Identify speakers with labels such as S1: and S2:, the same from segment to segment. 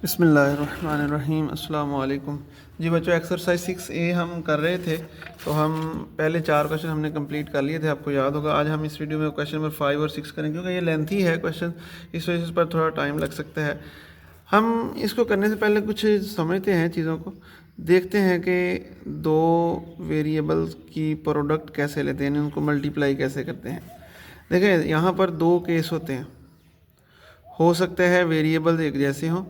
S1: बिस्मिल्लाहिर्रहमानिर्रहीम अस्सलाम वालेकुम। जी बच्चों, एक्सरसाइज 6A हम कर रहे थे, तो हम पहले 4 क्वेश्चन हमने कंप्लीट कर लिए थे, आपको याद होगा। आज हम इस वीडियो में क्वेश्चन नंबर 5 और 6 करेंगे, क्योंकि ये लेंथी है क्वेश्चन, इस वजह से इस पर थोड़ा टाइम लग सकता है। हम इसको करने से पहले कुछ समझते हैं चीज़ों को, देखते हैं कि दो वेरिएबल्स की प्रोडक्ट कैसे लेते हैं, उनको मल्टीप्लाई कैसे करते हैं। देखें, यहाँ पर दो केस होते हैं। हो सकता है वेरिएबल्स एक जैसे हों,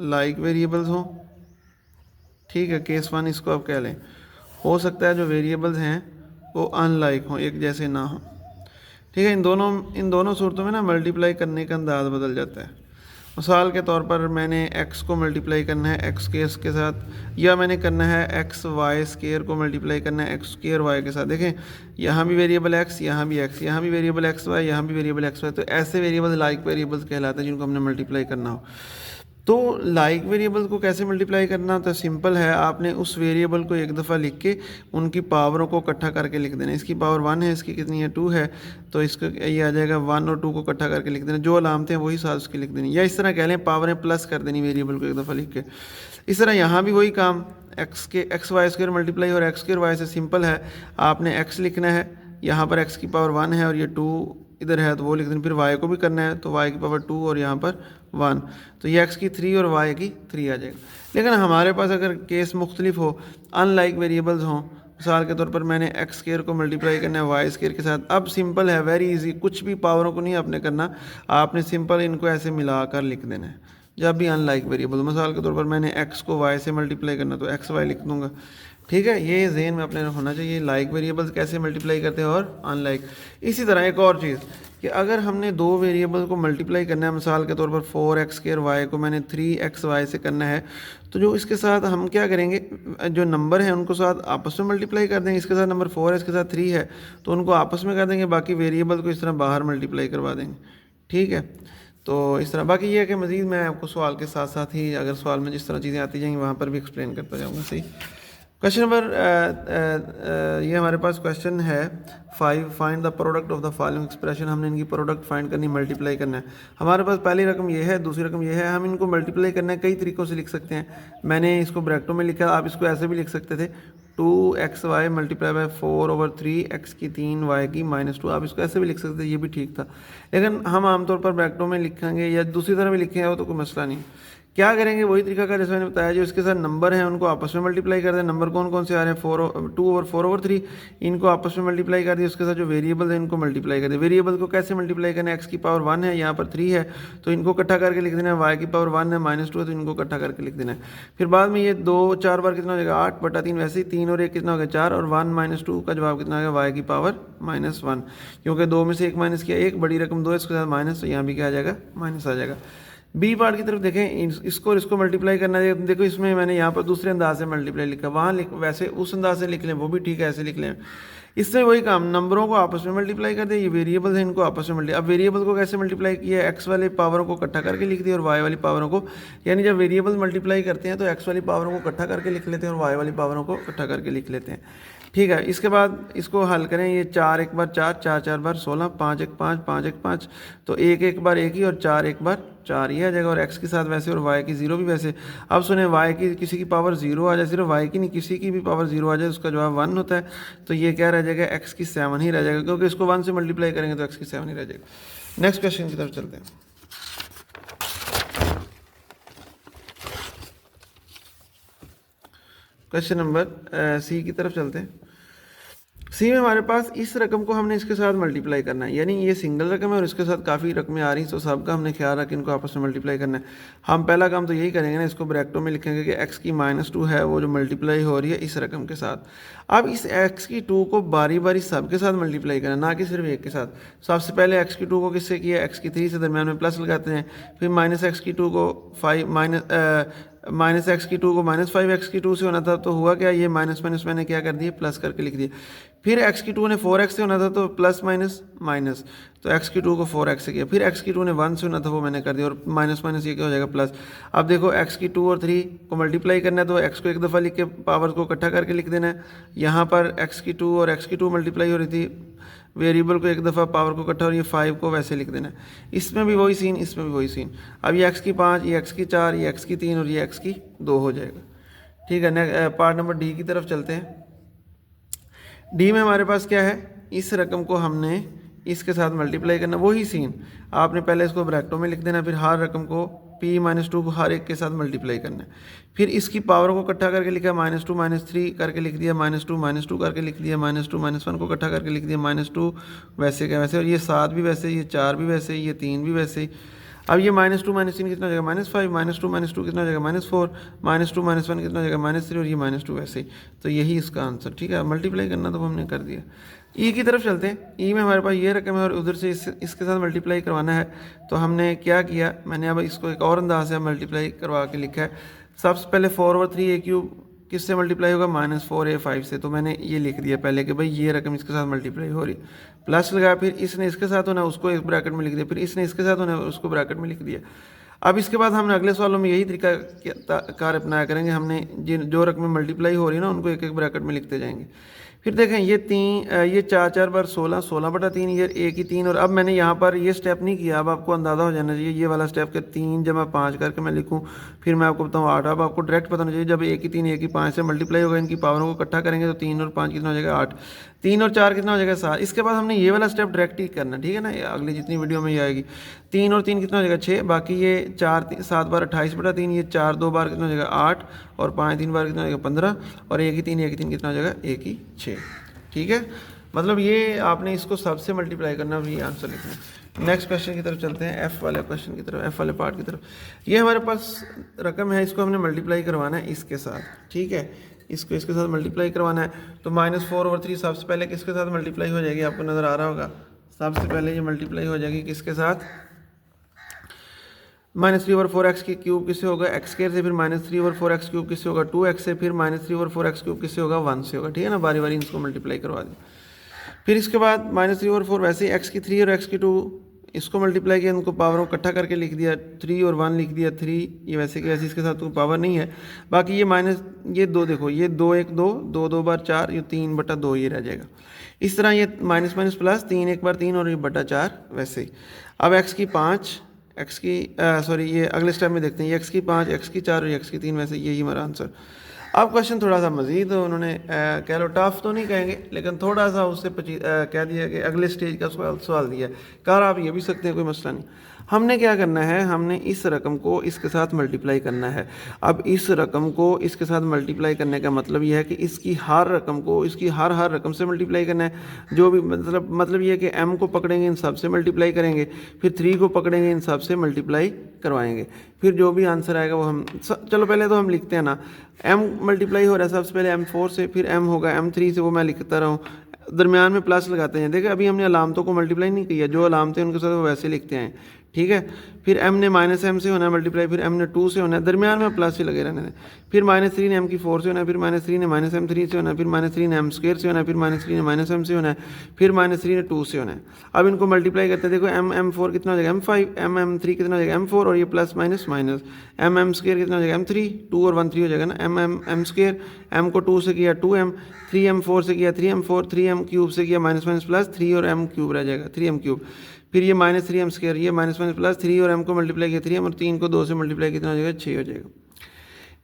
S1: लाइक वेरिएबल्स हों, ठीक है, केस 1 इसको आप कह लें। हो सकता है जो वेरिएबल्स हैं वो अनलाइक हों, एक जैसे ना हों, ठीक है। इन दोनों सूरतों में ना मल्टीप्लाई करने का अंदाज़ बदल जाता है। मिसाल के तौर पर मैंने x को मल्टीप्लाई करना है x स्क्वायर के साथ, या मैंने करना है x y स्क्वायर को मल्टीप्लाई करना है x स्क्वायर y के साथ। देखें, यहाँ भी वेरिएबल x, यहाँ भी x, यहाँ भी वेरिएबल x y, यहाँ भी वेरिएबल x y, तो ऐसे वेरिएबल्स लाइक वेरिएबल्स कहलाते हैं जिनको हमने मल्टीप्लाई करना हो। तो लाइक वेरिएबल को कैसे मल्टीप्लाई करना होता है? सिंपल है, आपने उस वेरिएबल को एक दफ़ा लिख के उनकी पावरों को इकट्ठा करके लिख देना। इसकी पावर 1 है, इसकी कितनी है 2 है, तो इसका ये आ जाएगा 1 और 2 को इकट्ठा करके लिख देना, जो अलामतें हैं वही साथ उसकी लिख देनी, या इस तरह कह लें पावरें प्लस कर देनी वेरिएबल को एक दफ़ा लिख के। इस तरह यहाँ भी वही काम, एक्स वाई स्क्वायर मल्टीप्लाई और एक्स स्क्वायर वाई से सिंपल है, आपने x लिखना है, यहाँ पर x की पावर 1 है और ये 2 इधर है तो वो लिख देना। फिर y को भी करना है तो y की पावर 2 और यहाँ पर 1, तो ये x की 3 और y की 3 आ जाएगा। लेकिन हमारे पास अगर केस मुख्तलिफ हो, अनलाइक वेरिएबल्स हों, मिसाल के तौर पर मैंने एक्स स्क्वायर को मल्टीप्लाई करना है वाई स्क्वायर के साथ। अब सिंपल है, वेरी इजी, कुछ भी पावरों को नहीं आपने करना, आपने सिंपल इनको ऐसे मिलाकर लिख देना है। जब भी अनलाइक वेरिएबल, मिसाल के तौर पर मैंने x को y से मल्टीप्लाई करना तो एक्स वाई लिख दूंगा, ठीक है। ये ज़हन में अपने होना चाहिए, लाइक वेरिएबल्स कैसे मल्टीप्लाई करते हैं और अनलाइक। इसी तरह एक और चीज़ कि अगर हमने दो वेरिएबल को मल्टीप्लाई करना है, मिसाल के तौर पर 4x स्क्वायर y को मैंने 3xy से करना है, तो जो इसके साथ हम क्या करेंगे, जो नंबर हैं उनको साथ आपस में मल्टीप्लाई कर देंगे। इसके साथ नंबर 4 है, इसके साथ 3 है, तो उनको आपस में कर देंगे, बाकी वेरिएबल को इस तरह बाहर मल्टीप्लाई करवा देंगे, ठीक है। तो इस तरह, बाकी ये है कि मज़ीद मैं आपको सवाल के साथ साथ ही, अगर सवाल में जिस तरह चीज़ें आती जाएंगी वहाँ पर भी एक्सप्लेन करता जाऊँगा, सही। क्वेश्चन नंबर ये हमारे पास क्वेश्चन है 5, find the product of the following expression. हमने इनकी प्रोडक्ट फाइंड करनी, मल्टीप्लाई करना है। हमारे पास पहली रकम ये है, दूसरी रकम ये है, हम इनको मल्टीप्लाई करना है, कई तरीक़ों से लिख सकते हैं। मैंने इसको ब्रैकेटों में लिखा, आप इसको ऐसे भी लिख सकते थे, 2xy मल्टीप्लाई बाई 4/3 x की 3 y की -2, आप इसको ऐसे भी लिख सकते थे, ये भी ठीक था। लेकिन हम आमतौर पर ब्रैकेटों में लिखेंगे या दूसरी तरह भी लिखेंगे, वो तो कोई मसला नहीं। क्या करेंगे, वही तरीका का जैसे मैंने बताया, जो इसके साथ नंबर हैं उनको आपस में मल्टीप्लाई कर दें। नंबर कौन कौन से आ रहे हैं, 2/4/3, इनको आपस में मल्टीप्लाई कर दिए। उसके साथ जो वेरिएबल है इनको मल्टीप्लाई कर दें। वेरिएबल को कैसे मल्टीप्लाई करना है, एक्स की पावर 1 है, यहाँ पर 3 है, तो इनको इकट्ठा करके लिख देना है। वाई की पावर 1 है, -2 है, तो इनको इकट्ठा करके लिख देना है। फिर बाद में ये 2-4 बार कितना हो जाएगा, 8/3, वैसे ही 3 और 1 कितना हो गया 4, और 1 -2 का जवाब कितना आ गया, वाई की पावर -1, क्योंकि 2 में से 1 माइनस किया, 1 बड़ी रकम 2 इसके साथ माइनस, तो यहाँ भी क्या आ जाएगा, माइनस आ जाएगा। बी पार्ट की तरफ देखें, इसको और इसको मल्टीप्लाई करना है। देखो इसमें मैंने यहाँ पर दूसरे अंदाज से मल्टीप्लाई लिखा, वहाँ वैसे उस अंदाज से लिख लें, वो भी ठीक है, ऐसे लिख लें। इससे वही काम, नंबरों को आपस में मल्टीप्लाई कर दें, ये वेरिएबल्स हैं इनको आपस में मल्टीप्लाई। अब वेरिएबल को कैसे मल्टीप्लाई किया, एक्स वाले पावरों को इकट्ठा करके लिख दिया और वाई वाली पावरों को, यानी जब वेरिएबल मल्टीप्लाई करते हैं तो एक्स वाली पावरों को इकट्ठा करके लिख लेते हैं और वाई वाली पावरों को इकट्ठा करके लिख लेते हैं, ठीक है। इसके बाद इसको हल करें, ये 4 एक बार 4, 4 4 बार 16, 5 1 5, 5 1 5, तो 1 1 बार 1 ही और 4 1 बार 4 ही आ जाएगा, और x के साथ वैसे और y की 0 भी वैसे। अब सुने, y की किसी की पावर 0 आ जाए, सिर्फ y की नहीं किसी की भी पावर 0 आ जाए, उसका जवाब 1 होता है, तो ये क्या रह जाएगा, x की 7 ही रह जाएगा, क्योंकि इसको 1 से मल्टीप्लाई करेंगे तो x की 7 ही रह जाएगा। नेक्स्ट क्वेश्चन की तरफ चलते हैं। क्वेश्चन नंबर सी की तरफ चलते हैं। सी में हमारे पास इस रकम को हमने इसके साथ मल्टीप्लाई करना है, यानी ये सिंगल रकम है और इसके साथ काफ़ी रकमें आ रही हैं, तो सबका हमने ख्याल रख इनको आपस में मल्टीप्लाई करना है। हम पहला काम तो यही करेंगे ना, इसको ब्रैकेटों में लिखेंगे कि x की -2 है वो जो मल्टीप्लाई हो रही है इस रकम के साथ। अब इस x की 2 को बारी बारी सब के साथ मल्टीप्लाई करना, ना कि सिर्फ एक के साथ। सबसे पहले x की 2 को किससे किया, x की 3 से, दरम्यान में प्लस लगाते हैं। फिर -x की 2 को -x की 2 को -5x की 2 से होना था, तो हुआ क्या, ये माइनस माइनस मैंने क्या कर दिया, प्लस करके लिख दिया। फिर x की 2 ने 4x से होना था, तो प्लस माइनस माइनस, तो x की 2 को 4x से किया। फिर x की 2 ने 1 से होना था, वो मैंने कर दिया, और माइनस माइनस ये क्या हो जाएगा, प्लस। अब देखो x की 2 और 3 को मल्टीप्लाई करना है, तो x को एक दफ़ा लिख के पावर को इकट्ठा करके लिख देना है। यहाँ पर x की 2 और x की 2 मल्टीप्लाई हो रही थी, वेरिएबल को एक दफ़ा, पावर को इकट्ठा, और ये 5 को वैसे लिख देना है। इसमें भी वही सीन, इसमें भी वही सीन। अब ये x की 5, ये x की 4, ये x की 3 और ये x की 2 हो जाएगा। ठीक है, पार्ट नंबर डी की तरफ चलते हैं। डी में हमारे पास क्या है, इस रकम को हमने इसके साथ मल्टीप्लाई करना, वही सीन। आपने पहले इसको ब्रैकेटों में लिख देना, फिर हर रकम को p-2 को हर एक के साथ मल्टीप्लाई करना है। फिर इसकी पावर को इकट्ठा करके लिखा, -2 -3 करके लिख दिया, -2 करके लिख दिया, -2 -1 को इकट्ठा करके लिख दिया, -2 वैसे का वैसे, और ये 7 भी वैसे, ये 4 भी वैसे, ये 3 भी वैसे। अब ये -2 -3 कितना हो जाएगा, -5, -2 कितना हो जाएगा, -4, -2 -1 कितना हो जाएगा, -3, और ये -2 वैसे ही। तो यही इसका आंसर। ठीक है, मल्टीप्लाई करना तो हमने कर दिया। ई की तरफ चलते हैं। ई में हमारे पास ये रकम है और उधर से इसके साथ मल्टीप्लाई करवाना है। तो हमने क्या किया, मैंने अब इसको एक और अंदाज से मल्टीप्लाई करवा के लिखा है। सबसे पहले 4/3a³ किससे मल्टीप्लाई होगा, -4a5 से। तो मैंने ये लिख दिया पहले कि भाई ये रकम इसके साथ मल्टीप्लाई हो रही, प्लस लगाया, फिर इसने इसके साथ होना उसको एक ब्रैकेट में लिख दिया, फिर इसने इसके साथ होना उसको ब्रैकेट में लिख दिया। अब इसके बाद हमने अगले सवालों में यही तरीका कार अपनाया करेंगे। हमने जो रकमें मल्टीप्लाई हो रही है ना उनको एक एक ब्रैकेट में लिखते जाएंगे। फिर देखें ये 4 बार 16, 16/3, ये एक ही 3। और अब मैंने यहाँ पर ये स्टेप नहीं किया। अब आपको अंदाज़ा हो जाना चाहिए ये वाला स्टेप के 3 जमा 5 करके मैं लिखूँ, फिर मैं आपको बताऊँ 8। अब आपको डायरेक्ट पता होना चाहिए जब एक ही 3 एक ही 5 से मल्टीप्लाई होगा, इनकी पावरों को इकट्ठा करेंगे तो 3 और 5 कितना हो जाएगा, 8। 3 और 4 कितना हो जाएगा, 7। इसके बाद हमने ये वाला स्टेप डायरेक्ट ही करना, ठीक है ना। अगली जितनी वीडियो में ये आएगी, 3 और 3 कितना हो जाएगा, 6। बाकी ये 7 बार 28/3, ये 4 2 बार कितना हो जाएगा, 8, और 5 3 बार कितना हो जाएगा, 15, और एक ही 3 कितना हो जाएगा, एक ही 6। ठीक है, मतलब ये आपने इसको सबसे मल्टीप्लाई करना, फिर ये आंसर लिखना है। नेक्स्ट क्वेश्चन की तरफ चलते हैं, एफ वाले क्वेश्चन की तरफ, एफ वाले पार्ट की तरफ। ये हमारे पास रकम है, इसको हमने मल्टीप्लाई करवाना है इसके साथ। ठीक है, इसको इसके साथ मल्टीप्लाई करवाना है। तो -4/3 सबसे पहले किसके साथ मल्टीप्लाई हो जाएगी, आपको नज़र आ रहा होगा। सबसे पहले ये मल्टीप्लाई हो जाएगी किसके साथ, -3/4x³ किससे होगा, x² से, फिर -3/4x³ किससे होगा, 2x से, फिर -3/4x³ किससे होगा, 1 से होगा। ठीक है ना, बारी बारी इसको मल्टीप्लाई करवा दें। फिर इसके बाद -3/4 वैसे ही x3 और x2 इसको मल्टीप्लाई किया, उनको पावर को इकट्ठा करके लिख दिया, 3 और 1 लिख दिया, 3 ये वैसे कि वैसे, इसके साथ तो पावर नहीं है। बाकी ये 2 देखो, ये 2 1 2 2 2 बार 4, ये 3/2 ये रह जाएगा। इस तरह ये माइनस माइनस प्लस 3 1 बार 3 और ये बटा 4 वैसे ही। अब x की 5 ये अगले स्टेप में देखते हैं, ये x की 5 x की 4 और x की 3 वैसे, यही हमारा आंसर। अब क्वेश्चन थोड़ा सा मजीद उन्होंने कह लो टफ तो नहीं कहेंगे, लेकिन थोड़ा सा उससे कह दिया कि अगले स्टेज का सवाल दिया। कार आप ये भी सकते हैं, कोई मसला नहीं। हमने क्या करना है, हमने इस रकम को इसके साथ मल्टीप्लाई करना है। अब इस रकम को इसके साथ मल्टीप्लाई करने का मतलब यह है कि इसकी हर रकम को इसकी हर रकम से मल्टीप्लाई करना है। जो भी मतलब ये है कि m को पकड़ेंगे, इन सब से मल्टीप्लाई करेंगे, फिर 3 को पकड़ेंगे, इन सब से मल्टीप्लाई करवाएंगे, फिर जो भी आंसर आएगा वो हम चलो पहले तो हम लिखते हैं ना। m मल्टीप्लाई हो रहा है सबसे पहले m4 से, फिर m होगा m3 से, वो मैं लिखता रहूँ, दरमियान में प्लस लगाते हैं। देखिए अभी हमने अलामतों को मल्टीप्लाई नहीं किया, जो अलामतें उनके साथ वो वैसे लिखते हैं। ठीक है, फिर m ने -m से होना है मल्टीप्लाई, फिर m ने 2 से होना है, दरमियान में प्लस ही लगे रहने दें। फिर -3 ने m की 4 से होना है, फिर -3 ने -m3 से होना है, फिर -3 ने m² से होना है, फिर -3 ने -m से होना है, फिर -3 ने 2 से होना है। अब इनको मल्टीप्लाई करते हैं, देखो m4 कितना हो जाएगा m5, m3 कितना हो जाएगा m4, और ये प्लस माइनस माइनस, m² कितना हो जाएगा m3, 2 और 1 3 हो जाएगा ना, m² m को 2 से किया 2m, 3m4 से किया 3m4, 3m³ से किया माइनस माइनस प्लस 3 और m³ रह जाएगा 3m³। फिर ये -3m², ये माइनस माइनस प्लस 3 और m को मल्टीप्लाई किया 3m, और 3 को 2 से मल्टीप्लाई कितना हो जाएगा 6 हो जाएगा।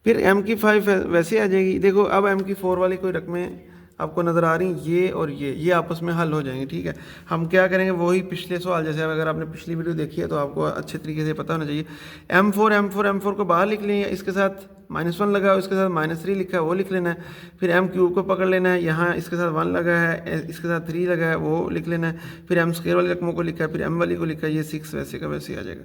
S1: फिर m की 5 वैसे आ जाएगी। देखो अब m की 4 वाली कोई रकमें आपको नज़र आ रही, ये और ये आपस में हल हो जाएंगे। ठीक है, हम क्या करेंगे, वही पिछले सवाल जैसे, अगर आपने पिछली वीडियो देखी है तो आपको अच्छे तरीके से पता होना चाहिए। m4 को बाहर लिख लें, इसके साथ -1 लगा है, इसके साथ -3 लिखा है वो लिख लेना है। फिर m³ को पकड़ लेना है, यहाँ इसके साथ 1 लगा है, इसके साथ 3 लगा है वो लिख लेना है। फिर m² वाली रकमों को लिखा है, फिर m वाली को लिखा है, ये 6 वैसे का वैसे आ जाएगा।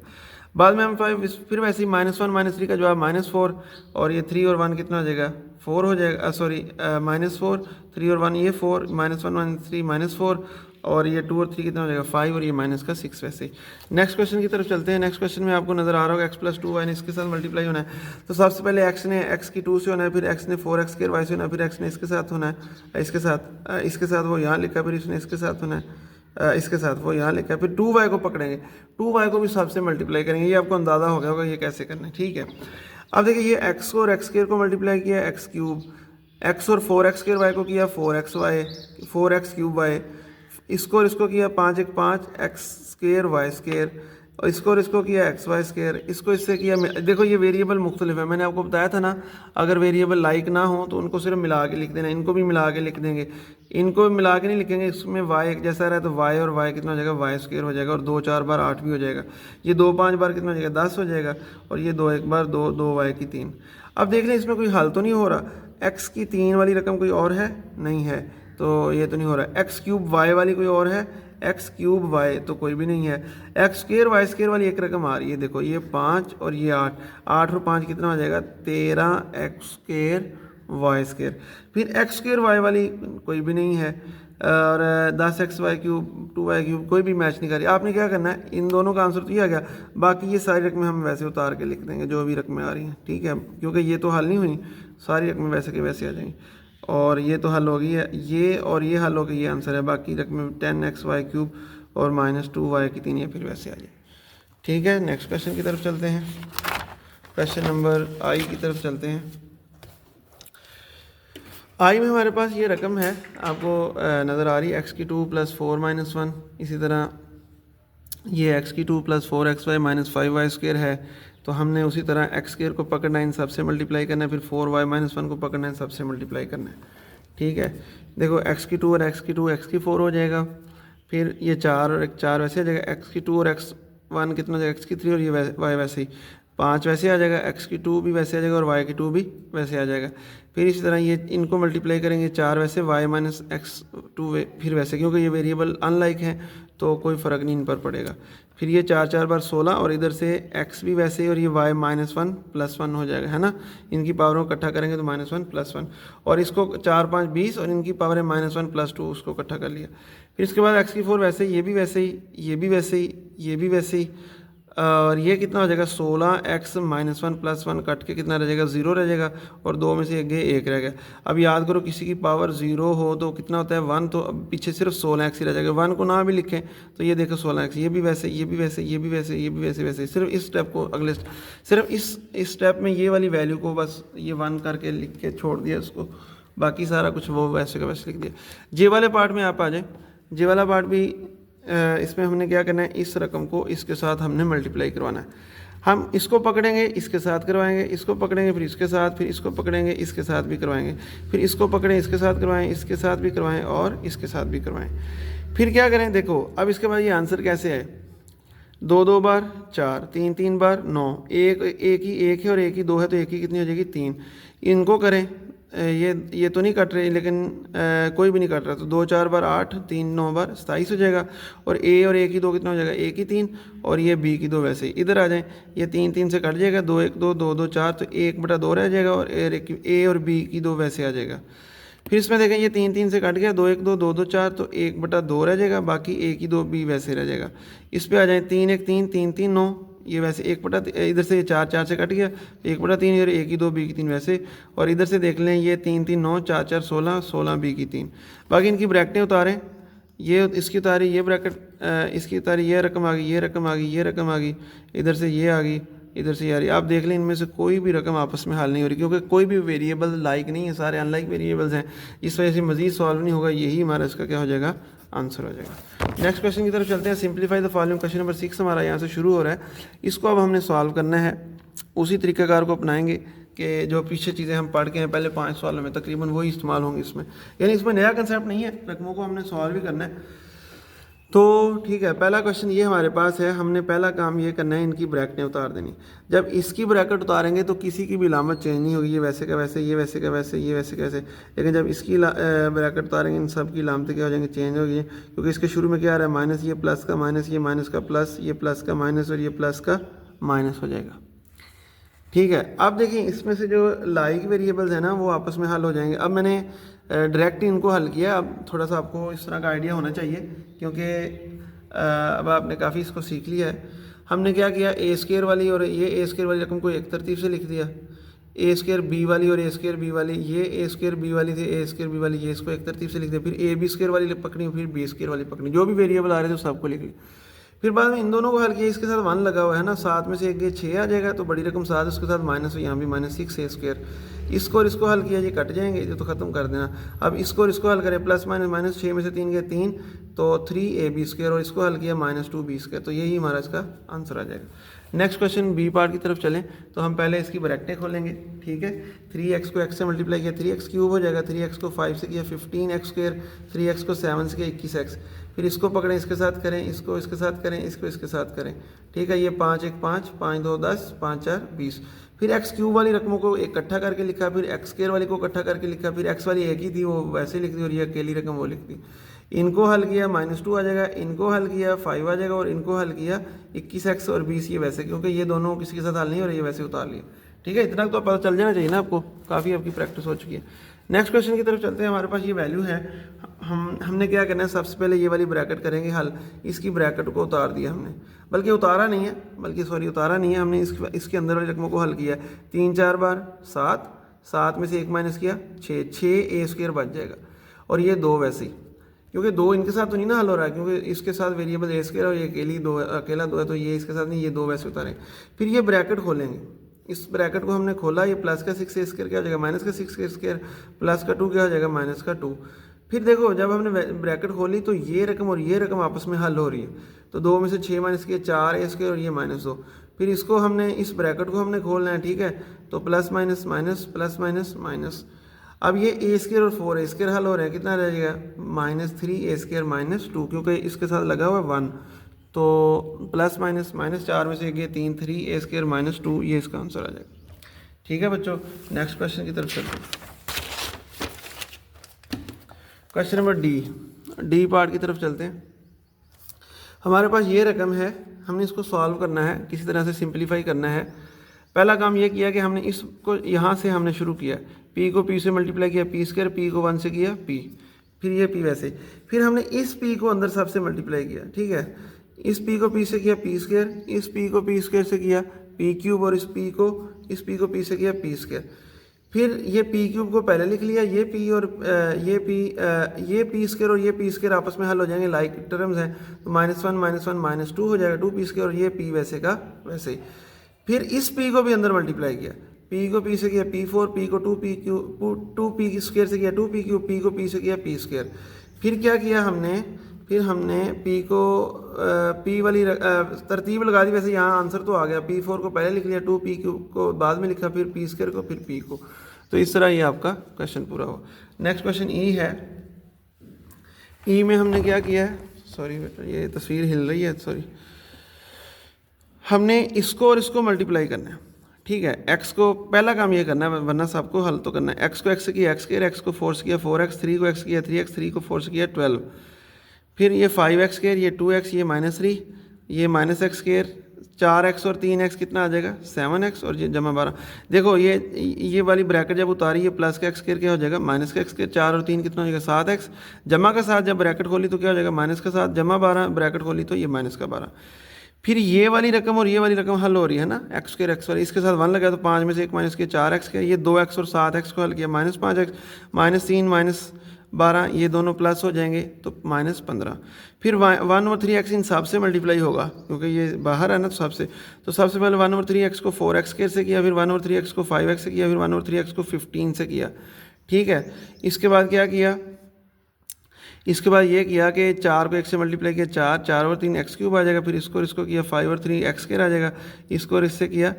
S1: बाद में m5 फिर वैसे ही -1 -3 का जवाब -4, और ये 3 और 1 कितना हो जाएगा 4 हो जाएगा, सॉरी -4, 3 और 1 ये 4, -1 -3 -4, और ये 2 और 3 कितना हो जाएगा 5, और ये माइनस का 6 वैसे ही। नेक्स्ट क्वेश्चन की तरफ चलते हैं। नेक्स्ट क्वेश्चन में आपको नज़र आ रहा होगा x + 2y ने इसके साथ मल्टीप्लाई होना है। तो सबसे पहले x ने x की 2 से होना है, फिर x ने 4x² y से होना है, फिर x ने इसके साथ होना है, इसके साथ वो यहाँ लिखा, फिर इसने इसके साथ होना है, इसके साथ वो यहाँ लिखा है। फिर 2y को पकड़ेंगे, 2y को भी सबसे मल्टीप्लाई करेंगे। ये आपको अंदाज़ा हो गया होगा ये कैसे करना है। ठीक है, अब देखिए ये x को और x² को मल्टीप्लाई किया x³ x और 4x² y को किया 4x3y, इसको और इसको किया 5 1 5 एक्स स्क्र वाई स्क्र, और इसको और इसको किया एक्स वाई स्क्र, इसको इससे किया। देखो ये वेरिएबल मुख्तलिफ है, मैंने आपको बताया था ना, अगर वेरिएबल लाइक ना हो तो उनको सिर्फ मिला के लिख देना। इनको भी मिला के लिख देंगे, इनको मिला के नहीं लिखेंगे। इसमें वाई एक जैसा रहा तो वाई और वाई कितना हो जाएगा, वाई स्क्र हो जाएगा, और 2 4 बार 8 भी हो जाएगा। ये 2 5 बार कितना हो जाएगा, 10 हो जाएगा, और ये 2 1 बार 2 2 वाई की 3। अब देख लें इसमें कोई हल तो नहीं हो रहा। एक्स की 3 वाली रकम कोई और है, नहीं है, तो ये तो नहीं हो रहा। एक्स क्यूब वाई वाली कोई और है, एक्स क्यूब वाई तो कोई भी नहीं है। एक्स स्क्र वाई स्क्र वाली एक रकम आ रही है, देखो ये 5 और ये 8, 8 और 5 कितना हो जाएगा, 13 एक्स स्क्र वाई स्क्र। फिर एक्स स्क्र वाई वाली कोई भी नहीं है, और 10 X Y cube 2 Y cube कोई भी मैच नहीं कर रही। आपने क्या करना है, इन दोनों का आंसर तो ये आ गया, बाकी ये सारी रकमें हम वैसे उतार के लिख देंगे जो भी रकमें आ रही हैं, ठीक है, क्योंकि ये तो हल नहीं हुई, सारी रकमें वैसे के वैसे आ जाएंगी। और ये तो हल हो गई है, ये और ये हल हो गई, ये आंसर है। बाकी रकमें 10 एक्स वाई क्यूब और -2 वाई की 3, ये फिर वैसे आ जाए, ठीक है। नेक्स्ट क्वेश्चन की तरफ चलते हैं, क्वेश्चन नंबर आई की तरफ चलते हैं। आई में हमारे पास ये रकम है, आपको नज़र आ रही है, एक्स की 2 + 4 - 1। इसी तरह ये एक्स की 2 + 4 एक्स वाई - 5 वाई स्क्र है, तो हमने उसी तरह एक्स स्क्र को पकड़ना है, इन सबसे मल्टीप्लाई करना है, फिर 4 वाई - 1 को पकड़ना है, सबसे मल्टीप्लाई करना है, ठीक है। देखो एक्स की 2 और एक्स की 2 एक्स की 4 हो जाएगा, फिर ये 4 और 4 वैसे आ जाएगा, एक्स की 2 और x1 कितना हो जाएगा, एक्स की 3, और ये वाई वैसे ही 5 वैसे आ जाएगा, एक्स की 2 भी वैसे आ जाएगा, और वाई की 2 भी वैसे आ जाएगा। फिर इसी तरह ये इनको मल्टीप्लाई करेंगे, 4 वैसे, वाई - x2 फिर वैसे, क्योंकि ये वेरिएबल अनलाइक है तो कोई फ़र्क नहीं इन पर पड़ेगा। फिर ये 4 4 बार 16, और इधर से x भी वैसे ही, और ये y - 1 + 1 हो जाएगा, है ना। इनकी पावरों को इकट्ठा करेंगे तो -1 + 1, और इसको 4 5 20, और इनकी पावर है -1 + 2, उसको इकट्ठा कर लिया। फिर इसके बाद x की 4 वैसे, ये भी वैसे ही, ये भी वैसे ही, ये भी वैसे ही, और ये कितना हो जाएगा, 16x - 1 + 1 कट के कितना रह जाएगा, 0 रह जाएगा, और 2 में से 1 रह गया। अब याद करो, किसी की पावर 0 हो तो कितना होता है, 1, तो अब पीछे सिर्फ 16x ही रह जाएगा। 1 को ना भी लिखें तो ये देखो 16x, ये भी वैसे, ये भी वैसे, ये भी वैसे, ये भी वैसे वैसे। सिर्फ इस स्टेप को अगले सिर्फ इस स्टेप में ये वाली वैल्यू को बस ये 1 करके लिख के छोड़ दिया उसको, बाकी सारा कुछ वो वैसे का वैसे लिख दिया। जे वाले पार्ट में आप आ जाए, जे वाला पार्ट भी इसमें हमने क्या करना है, इस रकम को इसके साथ हमने मल्टीप्लाई करवाना है। हम इसको पकड़ेंगे, इसके साथ करवाएंगे, इसको पकड़ेंगे, फिर इसके साथ, फिर इसको पकड़ेंगे, इसके साथ भी करवाएंगे, फिर इसको पकड़ें, इसके साथ करवाएं, इसके साथ भी करवाएं, और इसके साथ भी करवाएं। फिर क्या करें, देखो अब इसके बाद ये आंसर कैसे है, 2 2 बार 4, 3 3 बार 9, एक ही 1 है और एक ही 2 है, तो एक ही कितनी हो जाएगी, 3। इनको करें, ये तो नहीं कट रहे, लेकिन कोई भी नहीं कट रहा, तो 2 4 बार 8, 3 9 बार 27 हो जाएगा, और ए और 1 की 2 कितना हो जाएगा, 1 ही 3, और ये बी की 2 वैसे ही। इधर आ जाएं, ये 3 3 से कट जाएगा, 2 1 2 2 2 4, तो 1/2 रह जाएगा, और ए और बी की 2 वैसे आ जाएगा। फिर इसमें देखें, ये 3 3 से कट गया, 2 1 2 2 2 4, तो 1/2 रह जाएगा, बाकी ए की 2 बी वैसे रह जाएगा। इस पे आ जाएँ, 3 1 3 3 3 9, ये वैसे 1/, इधर से 4 4 से कट गया, 1/3, और ए की 2 बी की 3 वैसे, और इधर से देख लें, ये 3 3 9 4 4 16 16 बी की 3। बाकी इनकी ब्रैकेटें उतारें, ये इसकी उतारी, ये ब्रैकेट इसकी उतारी, ये रकम आ गई, ये रकम आ गई, ये रकम आ गई, इधर से ये आ गई, इधर से ये आ रही। आप देख लें, इनमें से कोई भी रकम आपस में हल नहीं हो रही, क्योंकि कोई भी वेरिएबल लाइक नहीं है, सारे अनलाइक वेरिएबल्स हैं, इस वजह से मजीद सॉल्व नहीं होगा। यही हमारा इसका क्या हो जाएगा, आंसर हो जाएगा। नेक्स्ट क्वेश्चन की तरफ चलते हैं। Simplify the following, question number 6 हमारा यहाँ से शुरू हो रहा है। इसको अब हमने सॉल्व करना है, उसी तरीक़ाकार को अपनाएंगे कि जो पीछे चीज़ें हम पढ़ के हैं पहले 5 सवालों में, तकरीबन वही इस्तेमाल होंगे इसमें, यानी इसमें नया कंसेप्ट नहीं है, रकमों को हमने सॉल्व ही करना है। तो ठीक है, पहला क्वेश्चन ये हमारे पास है, हमने पहला काम ये करना है, इनकी ब्रैकेटें उतार देनी। जब इसकी ब्रैकेट उतारेंगे तो किसी की भी लामत चेंज नहीं होगी, ये वैसे का वैसे, ये वैसे का वैसे, ये वैसे का वैसे। लेकिन जब इसकी ब्रैकेट उतारेंगे, इन सब की लामतें क्या हो जाएंगी, चेंज होगी, क्योंकि इसके शुरू में क्या आ रहा है, माइनस, ये प्लस का माइनस, ये माइनस का प्लस, ये प्लस का माइनस, और ये प्लस का माइनस हो जाएगा। ठीक है, अब देखिए, इसमें से जो लाइक वेरिएबल्स हैं ना, वो आपस में हल हो जाएंगे। अब मैंने डायरेक्ट इनको हल किया, अब थोड़ा सा आपको इस तरह का आइडिया होना चाहिए, क्योंकि अब आपने काफ़ी इसको सीख लिया है। हमने क्या किया, ए स्क्वायर वाली और ये ए स्क्वायर वाली रकम को एक तरतीब से लिख दिया, ए स्क्वायर बी वाली और ए स्क्वायर बी वाली, ये ए स्क्वायर बी वाली थी, ए स्क्वायर बी वाली, ये इसको एक तरतीब से लिख दिया। फिर ए बी स्क्वायर वाली पकड़ी, फिर बी स्क्वायर वाली पकड़ी, जो भी वेरिएबल आ रहे थे सबको लिख ली। फिर बाद में इन दोनों को हल किया, इसके साथ 1 लगा हुआ है ना, 7 में से एक ये 6 आ जाएगा, तो बड़ी रकम 7 उसके साथ माइनस, यहाँ भी -6 a स्क्वायर। इसको और इसको हल किया, ये कट जाएंगे, ये तो ख़त्म कर देना। अब इसको और इसको हल करें, प्लस माइनस 6 में से 3 गए 3, तो 3ab स्क्वायर, और इसको हल किया -2b स्क्वायर, तो यही हमारा इसका आंसर आ जाएगा। नेक्स्ट क्वेश्चन बी पार्ट की तरफ चलें तो हम पहले इसकी ब्रैकेटें खोलेंगे, ठीक है। 3x को x से मल्टीप्लाई किया 3x क्यूब हो जाएगा, 3x को 5 से किया 15x स्क्वायर, 3x को 7 से किया 21x। फिर इसको पकड़ें, इसके साथ करें, इसको इसके साथ करें, इसको इसके साथ करें, ठीक है। ये 5 1 5, 5 2 10, 5 4 20। फिर एक्स क्यूब वाली रकमों को इकट्ठा करके लिखा, फिर एक्स स्क्वायर वाली को इकट्ठा करके लिखा, फिर एक्स वाली एक ही थी वो वैसे लिख दी, और ये अकेली रकम वो लिख दी। इनको हल किया -2 आ जाएगा, इनको हल किया 5 आ जाएगा, और इनको हल किया 21x और 20, ये वैसे, क्योंकि ये दोनों किसी के साथ हल नहीं हो रही है, वैसे उतार लिए, ठीक है। इतना तो पता चल जाना चाहिए ना आपको, काफ़ी आपकी प्रैक्टिस हो चुकी है। नेक्स्ट क्वेश्चन की तरफ चलते हैं। हमारे पास ये वैल्यू है, हमने क्या करना है, सबसे पहले ये वाली ब्रैकेट करेंगे हल। इसकी ब्रैकेट को उतार दिया हमने, बल्कि उतारा नहीं है, उतारा नहीं है हमने, इसके अंदर वाली रकमों को हल किया है। 3 4 बार 7, 7 में से 1 माइनस किया 6 a स्क्वायर बच जाएगा, और ये 2 वैसे ही, क्योंकि 2 इनके साथ तो नहीं ना हल हो रहा है, क्योंकि इसके साथ वेरिएबल a स्क्वायर और ये अकेला 2 है, तो ये इसके साथ नहीं, ये 2 वैसे उतारें। फिर ये ब्रैकेट खोलेंगे, इस ब्रैकेट को हमने खोला, ये प्लस का 6 a स्क्वायर क्या हो जाएगा, माइनस का 6 a स्क्वायर, प्लस का 2 क्या हो जाएगा, माइनस का 2। फिर देखो जब हमने ब्रैकेट खोली तो ये रकम और ये रकम आपस में हल हो रही है, तो 2 में से 6 माइनस किया 4 a स्क्वायर, और ये -2। फिर इसको हमने, इस ब्रैकेट को हमने खोलना है, ठीक है। तो plus minus minus, plus minus minus. अब ये a स्क्वायर और 4 a स्क्वायर हल हो रहे हैं, कितना रह जाएगा, -3 a स्क्वायर -2, क्योंकि इसके साथ लगा हुआ है 1, तो प्लस माइनस माइनस 4 में से ये 3 3 a स्क्वायर -2, ये इसका आंसर आ जाएगा, ठीक है बच्चों। नेक्स्ट क्वेश्चन की तरफ चलते हैं। क्वेश्चन नंबर डी पार्ट की तरफ चलते हैं। हमारे पास ये रकम है, हमने इसको सॉल्व करना है, किसी तरह से सिंपलीफाई करना है। पहला काम ये किया कि हमने इसको यहाँ से हमने शुरू किया, p को p से मल्टीप्लाई किया p स्क्वायर, p को 1 से किया p, फिर ये p वैसे, फिर हमने इस p को अंदर सब से मल्टीप्लाई किया, ठीक है। इस p को p से किया p स्क्वायर, इस p को p स्क्वायर से किया p क्यूब, और इस p को p से किया p स्क्वायर। फिर ये p क्यूब को पहले लिख लिया, ये p और ये p स्क्वायर और ये p स्क्वायर आपस में हल हो जाएंगे, लाइक टर्म्स हैं, तो -1 -2 हो जाएगा, 2p स्क्वायर, और ये p वैसे का वैसे ही। फिर इस p को भी अंदर मल्टीप्लाई किया, p को p से किया p4, p को 2p स्क्वायर से किया 2p क्यूब, p को p से किया p स्क्वायर। फिर क्या किया हमने, फिर हमने p को p वाली तरतीब लगा दी, वैसे यहाँ आंसर तो आ गया, p4 को पहले लिख लिया, 2p क्यूब को बाद में लिखा, फिर p स्क्वायर को, फिर p को, तो इस तरह ये आपका क्वेश्चन पूरा हुआ। नेक्स्ट क्वेश्चन ई है। ई में हमने क्या किया है, सॉरी बेटा ये तस्वीर हिल रही है, सॉरी। हमने इसको और इसको मल्टीप्लाई करना है, ठीक है। x को पहला काम ये करना है, वरना सबको हल तो करना है। x को x से किया x स्क्वायर, x को 4 से किया 4x, 3 को x किया 3x, 3 को 4 से किया 12। फिर ये 5x स्क्वायर, ये 2x, ये -3, ये -x स्क्वायर, 4x और 3x कितना आ जाएगा 7x, और ये जमा 12। देखो ये वाली ब्रैकेट जब उतारी, ये प्लस का x स्क्वायर क्या हो जाएगा, माइनस का x स्क्वायर, 4 और 3 कितना हो जाएगा 7x, जमा का 7 जब ब्रैकेट खोली तो क्या हो जाएगा माइनस का 7, जमा 12 ब्रैकेट खोली तो ये माइनस का 12। फिर ये वाली रकम और ये वाली रकम हल हो रही है ना, एक्स स्क्वायर एक्स वाली, इसके साथ 1 लगा तो 5 में से 1 माइनस किया 4x के, ये 2x और 7x को हल किया -5x, -3 -12, ये दोनों प्लस हो जाएंगे तो -15। फिर 1 और 3x इन सब से मल्टीप्लाई होगा, क्योंकि ये बाहर है ना, तो सबसे पहले 1 और 3x को 4x स्क्वायर से किया, फिर 1 और 3x को 5x से किया, फिर 1 और 3x को 15 से किया, ठीक है। इसके बाद क्या किया, इसके बाद ये किया कि 4 को 1 से मल्टीप्लाई किया, 4 और 3 x क्यूब आ जाएगा, फिर इसको किया 5 और 3 x स्क्वायर आ जाएगा, इसको और इससे किया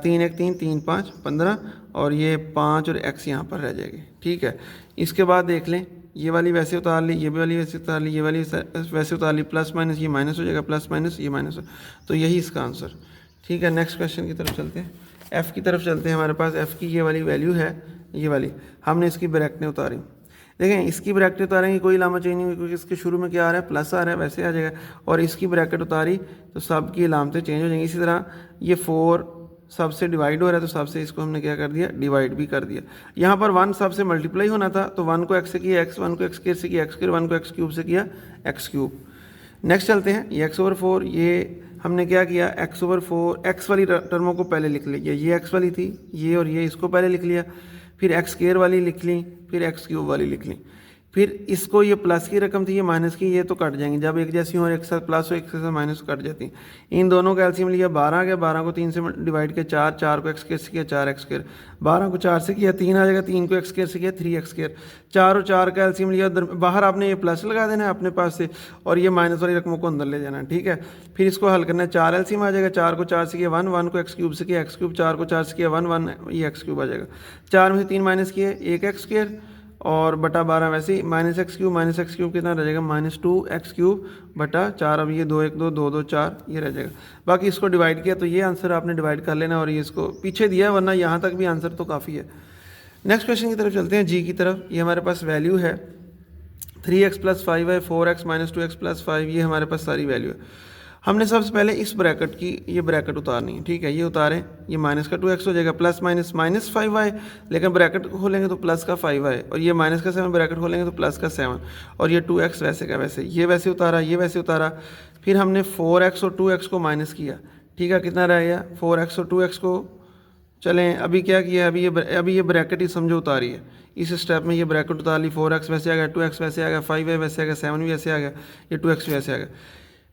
S1: 3 1 3 3 5 15, और ये 5 और x यहाँ पर रह जाएगी, ठीक है। इसके बाद देख लें, ये वाली वैसे उतार ली, ये वाली वैसे उतार ली, ये वाली वैसे उतार ली, प्लस माइनस ये माइनस हो जाएगा, प्लस माइनस ये माइनस, तो यही इसका आंसर, ठीक है। नेक्स्ट क्वेश्चन की तरफ चलते हैं, f की तरफ चलते हैं। हमारे पास f की ये वाली वैल्यू है, ये वाली, हमने इसकी ब्रैकेटें उतारी। देखें इसकी ब्रैकेट उतारेंगे, कोई इलामा चेंज नहीं हुई, क्योंकि इसके शुरू में क्या आ रहा है, प्लस आ रहा है, वैसे आ जाएगा, और इसकी ब्रैकेट उतारी तो सब की इलामतें चेंज हो जाएंगी। इसी तरह ये 4 सब से डिवाइड हो रहा है, तो सब से इसको हमने क्या कर दिया, डिवाइड भी कर दिया। यहाँ पर 1 सब से मल्टीप्लाई होना था, तो 1 को x से किया x, 1 को x स्क्वायर से किया x स्क्वायर, 1 को x क्यूब से किया x क्यूब। नेक्स्ट चलते हैं, ये x/4, ये हमने क्या किया, x/4, x वाली टर्मों को पहले लिख लिया, ये x वाली थी, ये और ये इसको पहले लिख लिया, फिर x स्क्वायर वाली लिख ली, फिर x क्यूब वाली लिख ली। फिर इसको ये प्लस की रकम थी, ये माइनस की, ये तो कट जाएंगे। जब एक जैसी हो, एक साथ प्लस हो एक साथ माइनस कट जाती हैं। इन दोनों का एलसीएम लिया 12 आ गया, 12 को 3 से डिवाइड किया 4, 4 को एक्स स्क्वायर से किया 4 एक्स स्क्वायर, 12 को 4 से किया 3 आ जाएगा, 3 को एक्स स्क्वायर से किया 3 एक्स स्क्वायर। 4 और 4 का एलसीएम लिया, बाहर आपने ये प्लस लगा देना है अपने पास से और ये माइनस वाली रकमों को अंदर ले जाना है, ठीक है। फिर इसको हल करना है, 4 एलसीएम आ जाएगा, 4 को 4 से किया 1, 1 को एक्स क्यूब से किया एक्स क्यूब, 4 को 4 से किया 1, 1 ये एक्स क्यूब आ जाएगा। 4 में से 3 माइनस किए 1 एक्स स्क्वायर और बटा 12 वैसे ही माइनस एक्स क्यूब कितना रह जाएगा -2 एक्स क्यूब बटा 4। अब ये 2 1 2 2 2 4 ये रह जाएगा। बाकी इसको डिवाइड किया तो ये आंसर आपने डिवाइड कर लेना और ये इसको पीछे दिया, वरना यहाँ तक भी आंसर तो काफ़ी है। नेक्स्ट क्वेश्चन की तरफ चलते हैं, जी की तरफ। ये हमारे पास वैल्यू है 3x + 5y 4x - 2x + 5, ये हमारे पास सारी वैल्यू है। हमने सबसे पहले इस ब्रैकेट की ये ब्रैकेट उतारनी है, ठीक है। ये उतारें, ये माइनस का 2x हो जाएगा, प्लस माइनस -5y, लेकिन ब्रैकेट खोलेंगे तो प्लस का 5y, और ये माइनस का 7 ब्रैकेट खोलेंगे तो प्लस का 7, और ये 2x वैसे का वैसे, ये वैसे उतारा, ये वैसे उतारा। फिर हमने 4x और 2x को माइनस किया, ठीक है। कितना रह गया 4x और 2x को, चलें अभी क्या किया, अभी ये ब्रैकेट ही समझो उतारी है। इस स्टेप में ये ब्रैकेट उतार ली, 4x वैसे आ गया, 2x वैसे आ गया, 5y वैसे आ गया, 7 भी वैसे आ गया, ये 2x वैसे आ गया।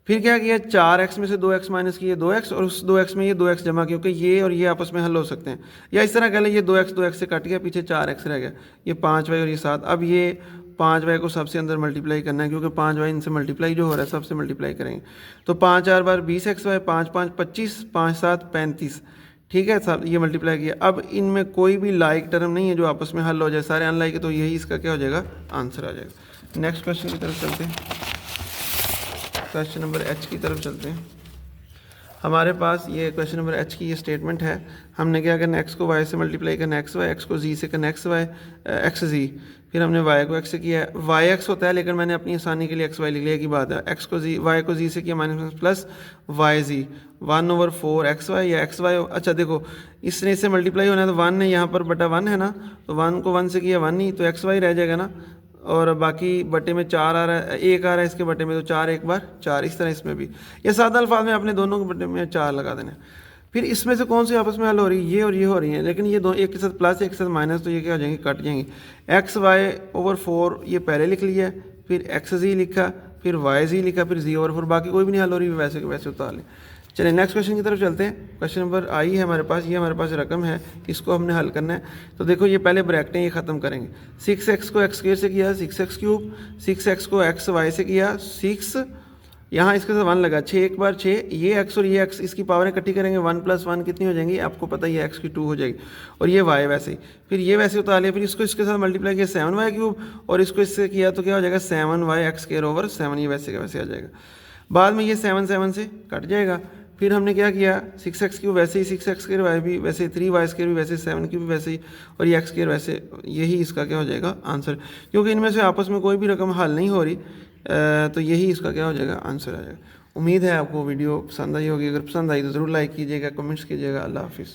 S1: फिर क्या किया, 4x में से 2x माइनस किए 2x, और उस 2x में ये 2x जमा, क्योंकि ये और ये आपस में हल हो सकते हैं। या इस तरह कह लें, ये 2x से कट गया, पीछे 4x रह गया, ये 5y और ये 7। अब ये 5y को सबसे अंदर मल्टीप्लाई करना है, क्योंकि 5y इनसे मल्टीप्लाई जो हो रहा है सबसे मल्टीप्लाई करेंगे। तो 5 4 बार 20xy, 5 5 25, 5 7 35, ठीक है। सब ये मल्टीप्लाई किया। अब इनमें कोई भी लाइक टर्म नहीं है जो आपस में हल हो जाए, सारे अनलाइक है, तो यही इसका क्या हो जाएगा, आंसर आ जाएगा। नेक्स्ट क्वेश्चन की तरफ चलते हैं, क्वेश्चन नंबर एच की तरफ चलते हैं। हमारे पास ये क्वेश्चन नंबर एच की ये स्टेटमेंट है। हमने क्या करना, एक्स को वाई से मल्टीप्लाई करना, एक्स वाई, एक्स को जी से करना, एक्स वाई एक्स जी। फिर हमने वाई को एक्स से किया, वाई एक्स होता है लेकिन मैंने अपनी आसानी के लिए एक्स वाई लिख लिया की बात है। एक्स को जी, वाई को जी से किया माइनस प्लस वाई जी 1/4 एक्स वाई या एक्स वाई। अच्छा देखो, इसने इससे मल्टीप्लाई होना है तो 1 है यहाँ पर बटा 1 है ना, तो 1 को 1 से किया 1 ही, तो एक्स वाई रह जाएगा ना। और बाकी बटे में 4 आ रहा है, 1 आ रहा है इसके बटे में, तो 4 एक बार 4। इस तरह इसमें भी ये सादा अल्फाज में अपने दोनों के बटे में 4 लगा देना। फिर इसमें से कौन सी आपस में हल हो रही है, ये और ये हो रही है, लेकिन ये दो एक के साथ प्लस एक के साथ माइनस, तो ये क्या हो जाएंगे, कट जाएंगे। xy/4 ये पहले लिख लिया, फिर xz लिखा, फिर yz लिखा, फिर z/4, बाकी कोई भी नहीं हल हो रही, वैसे के वैसे उतार लें। चलिए नेक्स्ट क्वेश्चन की तरफ चलते हैं। क्वेश्चन नंबर आई है हमारे पास, ये हमारे पास रकम है, इसको हमने हल करना है। तो देखो ये पहले ब्रैकेटें ये ख़त्म करेंगे। 6x को एक्स स्क्वायर से किया 6x क्यूब, 6x को एक्स वाई से किया 6, यहाँ इसके साथ 1 लगा, 6 एक बार 6, ये x और ये x इसकी पावर इकट्ठी करेंगे, 1 + 1 कितनी हो जाएंगी, आपको पता ही है x की 2 हो जाएगी, और ये y वैसे ही। फिर ये वैसे उतार लिया, फिर इसको इसके साथ मल्टीप्लाई किया 7y क्यूब, और इसको इससे किया तो क्या हो जाएगा 7y(x²/7), ये वैसे का वैसे आ जाएगा। बाद में ये 7 7 से कट जाएगा। फिर हमने क्या किया, 6x क्यूब वैसे ही, 6x² y भी वैसे, 3y² भी वैसे, 7 क्यूब भी वैसे ही, और ये x² वैसे, यही इसका क्या हो जाएगा आंसर। क्योंकि इनमें से आपस में कोई भी रकम हल नहीं हो रही, तो यही इसका क्या हो जाएगा आंसर आ जाएगा। उम्मीद है आपको वीडियो पसंद आई होगी, अगर पसंद आई तो ज़रूर लाइक कीजिएगा, कमेंट्स कीजिएगा। अल्लाह हाफिज़।